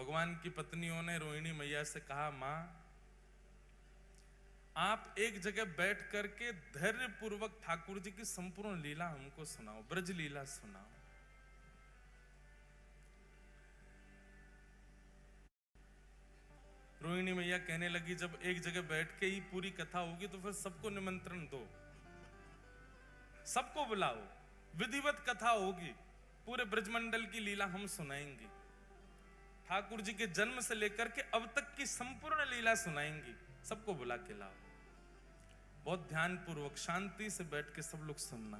भगवान की पत्नियों ने रोहिणी मैया से कहा, मां आप एक जगह बैठ करके धैर्य पूर्वक ठाकुर जी की संपूर्ण लीला हमको सुनाओ, ब्रज लीला सुनाओ। रोहिणी मैया कहने लगी, जब एक जगह बैठ के ही पूरी कथा होगी तो फिर सबको निमंत्रण दो, सबको बुलाओ, विधिवत कथा होगी, पूरे ब्रजमंडल की लीला हम सुनाएंगे, ठाकुर जी के जन्म से लेकर के अब तक की संपूर्ण लीला सुनाएंगी, सबको बुला के लाओ। बहुत ध्यान पूर्वक शांति से बैठ के सब लोग सुनना।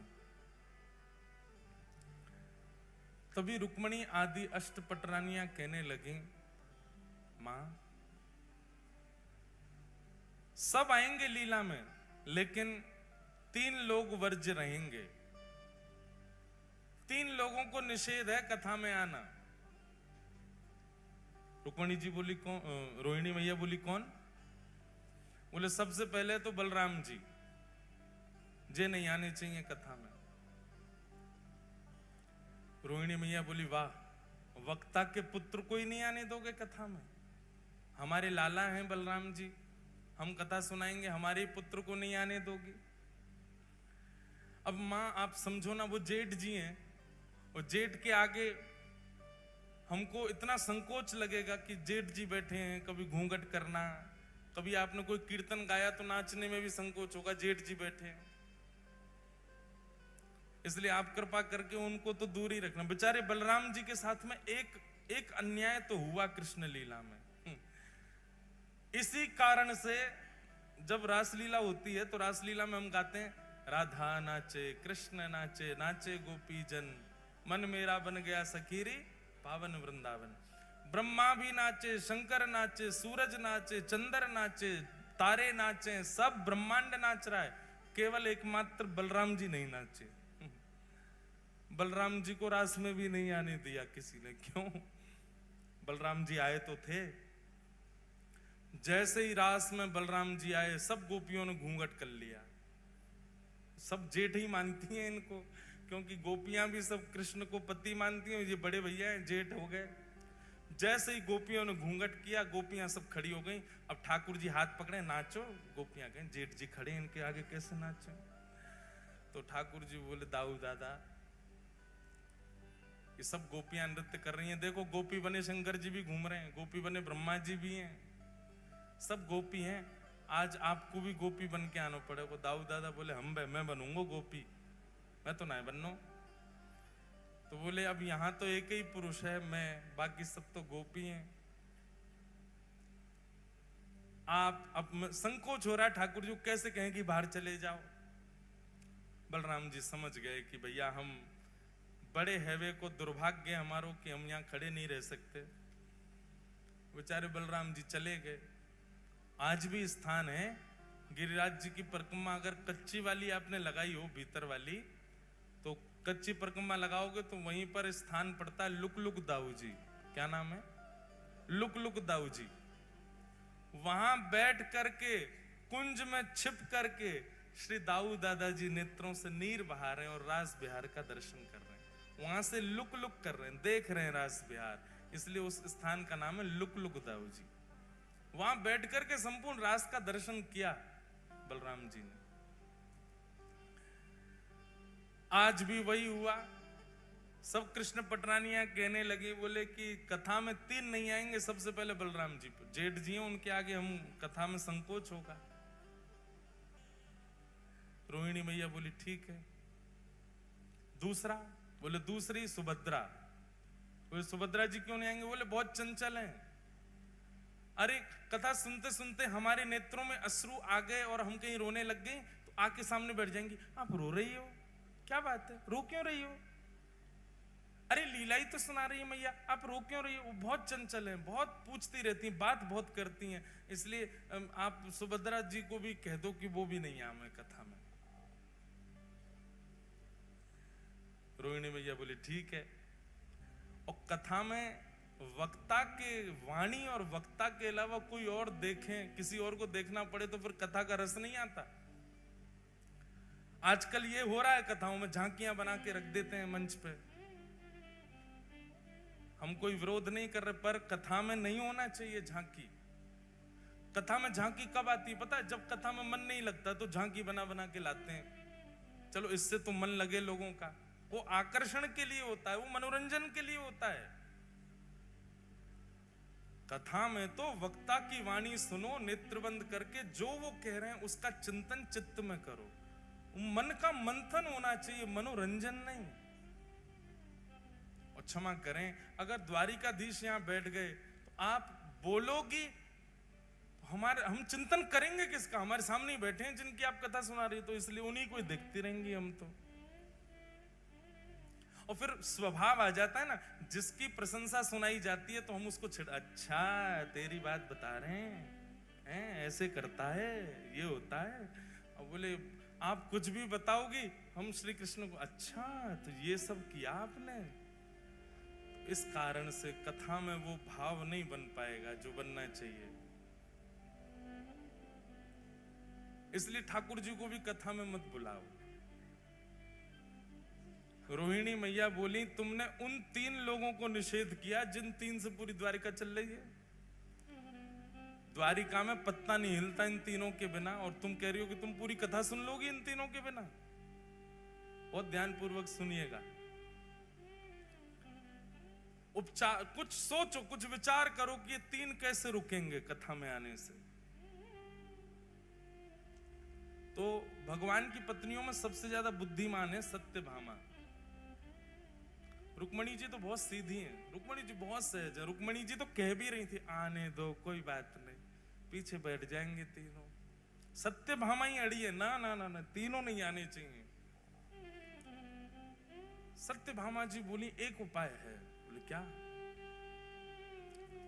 तभी रुक्मणी आदि अष्टपटरानियां कहने लगी, मां सब आएंगे लीला में, लेकिन 3 लोग वर्ज्य रहेंगे। 3 लोगों को निषेध है कथा में आना। रुक्मणी जी बोली, कौन? रोहिणी मैया बोली, कौन? बोले सबसे पहले तो बलराम जी, जे नहीं आने चाहिए कथा में। रोहिणी मैया बोली, वाह, वक्ता के पुत्र को ही नहीं आने दोगे कथा में? हमारे लाला हैं बलराम जी, हम कथा सुनाएंगे, हमारे पुत्र को नहीं आने दोगे? अब मां आप समझो ना, वो जेठ जी हैं, और जेठ के आगे हमको इतना संकोच लगेगा कि जेठ जी बैठे हैं, कभी घूंघट करना, कभी आपने कोई कीर्तन गाया तो नाचने में भी संकोच होगा, जेठ जी बैठे हैं। इसलिए आप कृपा करके उनको तो दूर ही रखना। बेचारे बलराम जी के साथ में एक अन्याय तो हुआ कृष्ण लीला में। इसी कारण से जब रासलीला होती है तो रासलीला में हम गाते हैं, राधा नाचे कृष्ण नाचे, नाचे गोपी जन, मन मेरा बन गया सखीरी पावन वृंदावन। ब्रह्मा भी नाचे, शंकर नाचे, सूरज नाचे, चंद्र नाचे, तारे नाचे, सब ब्रह्मांड नाच रहा है, केवल एकमात्र बलराम जी नहीं नाचे। बलराम जी को रास में भी नहीं आने दिया किसी ने। क्यों? बलराम जी आए तो थे, जैसे ही रास में बलराम जी आए सब गोपियों ने घूंघट कर लिया। सब जेठ ही मानती हैं इनको, क्योंकि गोपियां भी सब कृष्ण को पति मानती हैं, ये बड़े भैया हैं, जेठ हो गए। जैसे ही गोपियों ने घूंघट किया, गोपियां सब खड़ी हो गई। अब ठाकुर जी हाथ पकड़े, नाचो। गोपियां कहें, जेठ जी खड़े, इनके आगे कैसे नाचो? तो ठाकुर जी बोले, दाऊ दादा, ये सब गोपियां नृत्य कर रही हैं, देखो गोपी बने शंकर जी भी घूम रहे हैं, गोपी बने ब्रह्मा जी भी हैं, सब गोपी हैं, आज आपको भी गोपी बन के आना पड़ेगा। दाऊ दादा बोले, मैं बनूंगा गोपी, मैं तो नहीं बनना। तो बोले, अब यहां तो एक ही पुरुष है, मैं, बाकी सब तो गोपी हैं। आप अब संकोच हो रहा है, ठाकुर जी कैसे कहें कि बाहर चले जाओ। बलराम जी समझ गए कि भैया हम बड़े हैवे को दुर्भाग्य हमारो कि हम यहां खड़े नहीं रह सकते। बेचारे बलराम जी चले गए। आज भी स्थान है, गिरिराज जी की परिक्रमा अगर कच्ची वाली आपने लगाई हो, भीतर वाली, तो कच्ची परिक्रमा लगाओगे तो वहीं पर स्थान पड़ता है लुक दाऊ जी। क्या नाम है? लुक दाऊ जी। वहां बैठ करके कुंज में छिप करके श्री दाऊ दादाजी नेत्रों से नीर बहा रहे हैं और रास बिहार का दर्शन कर रहे हैं। वहां से लुक कर रहे हैं, देख रहे हैं रास बिहार, इसलिए उस स्थान का नाम है लुक दाऊ जी। वहां बैठ करके संपूर्ण रास का दर्शन किया बलराम जी ने। आज भी वही हुआ। सब कृष्ण पटरानियां कहने लगी, बोले कि कथा में 3 नहीं आएंगे, सबसे पहले बलराम जी, जेठ जी हैं, उनके आगे हम कथा में संकोच होगा। रोहिणी मैया बोली, ठीक है। दूसरा? बोले दूसरी सुभद्रा। बोले सुभद्रा जी क्यों नहीं आएंगे? बोले बहुत चंचल हैं। अरे कथा सुनते सुनते हमारे नेत्रों में अश्रु आ गए और हम कहीं रोने लग गए तो आके सामने बैठ जाएंगी। आप रो रही हो, क्या बात है, रो क्यों रही हो? अरे लीला ही तो सुना रही है मैया, आप रो क्यों रही हो? वो बहुत चंचल हैं, बहुत पूछती रहती हैं, बात बहुत करती हैं, इसलिए आप सुभद्रा जी को भी कह दो कि वो भी नहीं आए कथा में। रोहिणी मैया बोली, ठीक है। और कथा में वक्ता के वाणी और वक्ता के अलावा कोई और देखें, किसी और को देखना पड़े तो फिर कथा का रस नहीं आता। आजकल ये हो रहा है, कथाओं में झांकियां बना के रख देते हैं मंच पे। हम कोई विरोध नहीं कर रहे, पर कथा में नहीं होना चाहिए झांकी। कथा में झांकी कब आती है पता है? जब कथा में मन नहीं लगता तो झांकी बना बना के लाते हैं। चलो इससे तो मन लगे लोगों का, वो आकर्षण के लिए होता है, वो मनोरंजन के लिए होता है। कथा में तो वक्ता की वाणी सुनो, नेत्र बंद करके जो वो कह रहे हैं उसका चिंतन चित्त में करो। मन का मंथन होना चाहिए, मनोरंजन नहीं। और क्षमा करें, अगर द्वारिकाधीश यहां बैठ गए तो आप बोलोगी, हम चिंतन करेंगे किसका? हमारे सामने ही बैठे हैं जिनकी आप कथा सुना रही, तो इसलिए उन्हीं को देखती रहेंगी हम तो। और फिर स्वभाव आ जाता है ना, जिसकी प्रशंसा सुनाई जाती है तो हम उसको अच्छा तेरी बात बता रहे हैं, ऐसे करता है, ये होता है। और बोले आप कुछ भी बताओगी, हम श्री कृष्ण को अच्छा तो ये सब किया आपने। इस कारण से कथा में वो भाव नहीं बन पाएगा जो बनना चाहिए। इसलिए ठाकुर जी को भी कथा में मत बुलाओ। रोहिणी मैया बोली, तुमने उन 3 लोगों को निषेध किया जिन 3 से पूरी द्वारिका चल रही है। द्वारिका में पत्ता नहीं हिलता इन तीनों के बिना, और तुम कह रही हो कि तुम पूरी कथा सुन लोगी इन तीनों के बिना। बहुत ध्यानपूर्वक सुनिएगा, उपचार कुछ सोचो, कुछ विचार करो कि ये 3 कैसे रुकेंगे कथा में आने से। तो भगवान की पत्नियों में सबसे ज्यादा बुद्धिमान है सत्यभामा। रुक्मणी जी तो बहुत सीधी हैं, रुक्मणी जी बहुत सहज है। रुक्मणी जी तो कह भी रही थी आने दो, कोई बात नहीं, पीछे बैठ जाएंगे तीनों। सत्यभामा ही अड़ी है, ना ना ना ना, तीनों नहीं आने चाहिए। सत्यभामा जी बोली एक उपाय है। बोले क्या?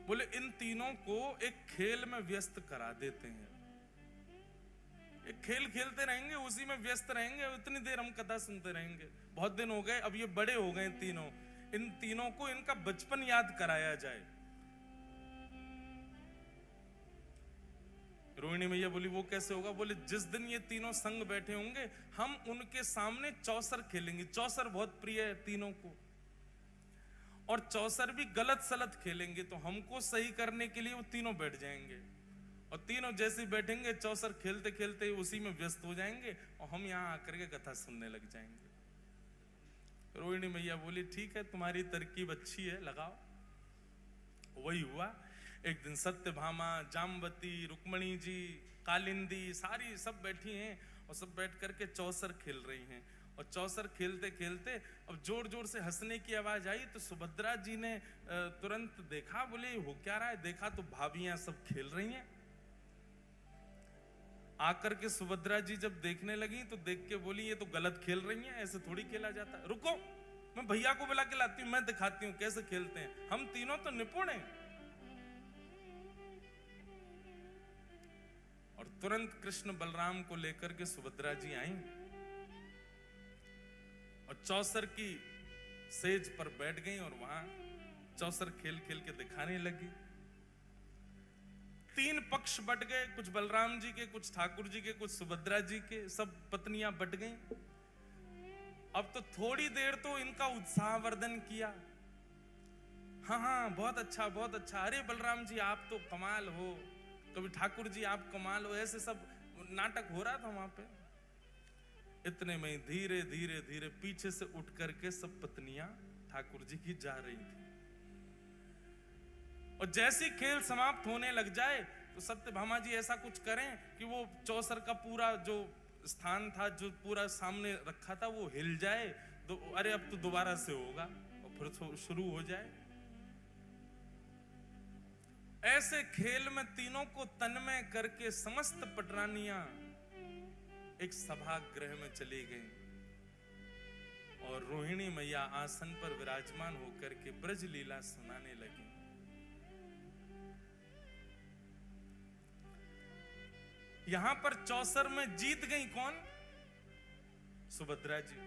बोले इन तीनों को एक खेल में व्यस्त करा देते हैं, एक खेल खेलते रहेंगे, उसी में व्यस्त रहेंगे, उतनी देर हम कथा सुनते रहेंगे। बहुत दिन हो गए, अब ये बड़े हो गए तीनों, इन तीनों को इनका बचपन याद कराया जाए। रोहिणी मैया बोली वो कैसे होगा? बोले जिस दिन ये तीनों संग बैठे होंगे, हम उनके सामने चौसर खेलेंगे। चौसर बहुत प्रिय है तीनों को, और चौसर भी गलत सलत खेलेंगे, तो हमको सही करने के लिए वो तीनों बैठ जाएंगे, और तीनों जैसे बैठेंगे चौसर खेलते खेलते उसी में व्यस्त हो जाएंगे, और हम यहां आकर के कथा सुनने लग जाएंगे। रोहिणी मैया बोली ठीक है, तुम्हारी तरकीब अच्छी है, लगाओ। वही हुआ। एक दिन सत्यभामा, जाम्बती, रुक्मणी जी, कालिंदी, सारी सब बैठी हैं, और सब बैठ करके चौसर खेल रही हैं। और चौसर खेलते खेलते अब जोर जोर से हंसने की आवाज आई, तो सुभद्रा जी ने तुरंत देखा। बोले हो क्या रहा है? देखा तो भाभियां सब खेल रही हैं। आकर के सुभद्रा जी जब देखने लगी तो देख के बोली ये तो गलत खेल रही हैं, ऐसे थोड़ी खेला जाता। रुको, मैं भैया को बुला के लाती हूँ, मैं दिखाती हूँ कैसे खेलते हैं, हम तीनों तो निपुण हैं। और तुरंत कृष्ण बलराम को लेकर के सुभद्रा जी आई, और चौसर की सेज पर बैठ गई, और वहां चौसर खेल खेल के दिखाने लगी। 3 पक्ष बट गए, कुछ बलराम जी के, कुछ ठाकुर जी के, कुछ सुभद्रा जी के, सब पत्नियां बट गईं। अब तो थोड़ी देर तो इनका उत्साहवर्धन किया, हाँ हाँ बहुत अच्छा बहुत अच्छा, अरे बलराम जी आप तो कमाल हो, कभी ठाकुर जी आप कमाल हो, ऐसे सब नाटक हो रहा था वहां पे। इतने में धीरे धीरे धीरे पीछे से उठ करके सब पत्नियां ठाकुर जी की जा रही थी, और जैसे खेल समाप्त होने लग जाए तो सत्यभामा जी ऐसा कुछ करें कि वो चौसर का पूरा जो स्थान था, जो पूरा सामने रखा था, वो हिल जाए, तो अरे अब तो दोबारा से होगा, और फिर शुरू हो जाए। ऐसे खेल में तीनों को तन्मय करके समस्त पटरानियां एक सभागृह में चली गईं, और रोहिणी मैया आसन पर विराजमान होकर के ब्रज लीला सुनाने लगी। यहां पर चौसर में जीत गई कौन? सुभद्रा जी।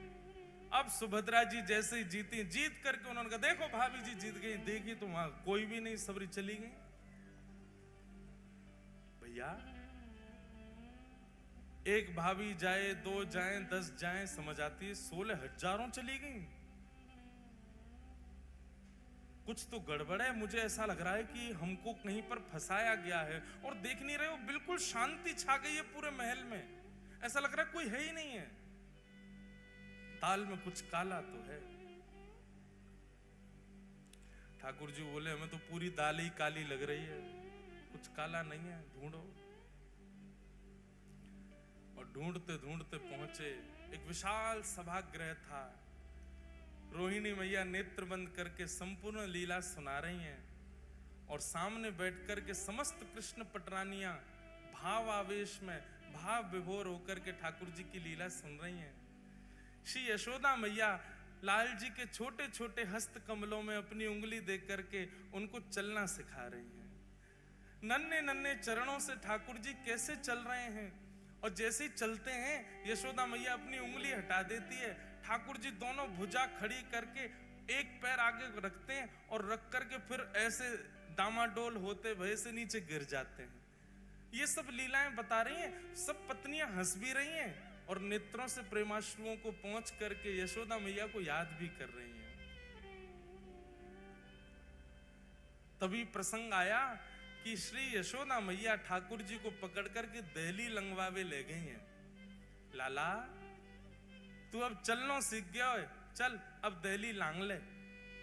अब सुभद्रा जी जैसे ही जीती, जीत करके उन्होंने कहा देखो भाभी जी जीत गई। देखी तो वहां कोई भी नहीं, सबरी चली गई। भैया एक भाभी जाए, 2 जाए, 10 जाए समझ आती है, 16 हजारों चली गई। कुछ तो गड़बड़ है, मुझे ऐसा लग रहा है कि हमको कहीं पर फंसाया गया है। और देख नहीं रहे हो, बिल्कुल शांति छा गई है पूरे महल में, ऐसा लग रहा है कोई है ही नहीं है। दाल में कुछ काला तो है। ठाकुर जी बोले हमें तो पूरी दाल ही काली लग रही है, कुछ काला नहीं है, ढूंढो। और ढूंढते ढूंढते पहुंचे, एक विशाल सभागृह था। रोहिणी मैया नेत्र बंद करके संपूर्ण लीला सुना रही हैं और सामने बैठकर के समस्त कृष्ण पटरानियां भाव आवेश में भाव विभोर होकर के ठाकुर जी की लीला सुन रही हैं। श्री यशोदा मैया लाल जी के छोटे छोटे हस्त कमलों में अपनी उंगली दे करके उनको चलना सिखा रही हैं। नन्हे नन्हे चरणों से ठाकुर जी कैसे चल रहे हैं, और जैसे ही चलते हैं यशोदा मैया अपनी उंगली हटा देती है। ठाकुर जी दोनों भुजा खड़ी करके एक पैर आगे रखते हैं और रख करके फिर ऐसे डामाडोल होते भय से नीचे गिर जाते हैं। ये सब लीलाएं बता रही हैं। सब पत्नियां हंस भी रही हैं और नेत्रों से प्रेमाश्रुओं को पहुंच करके यशोदा मैया को याद भी कर रही हैं। तभी प्रसंग आया कि श्री यशोदा मैया ठाकुर जी को पकड़ करके दहली लंगवावे ले गई हैं। लाला तू अब चलना सीख गया है, चल अब दहली लांग ले।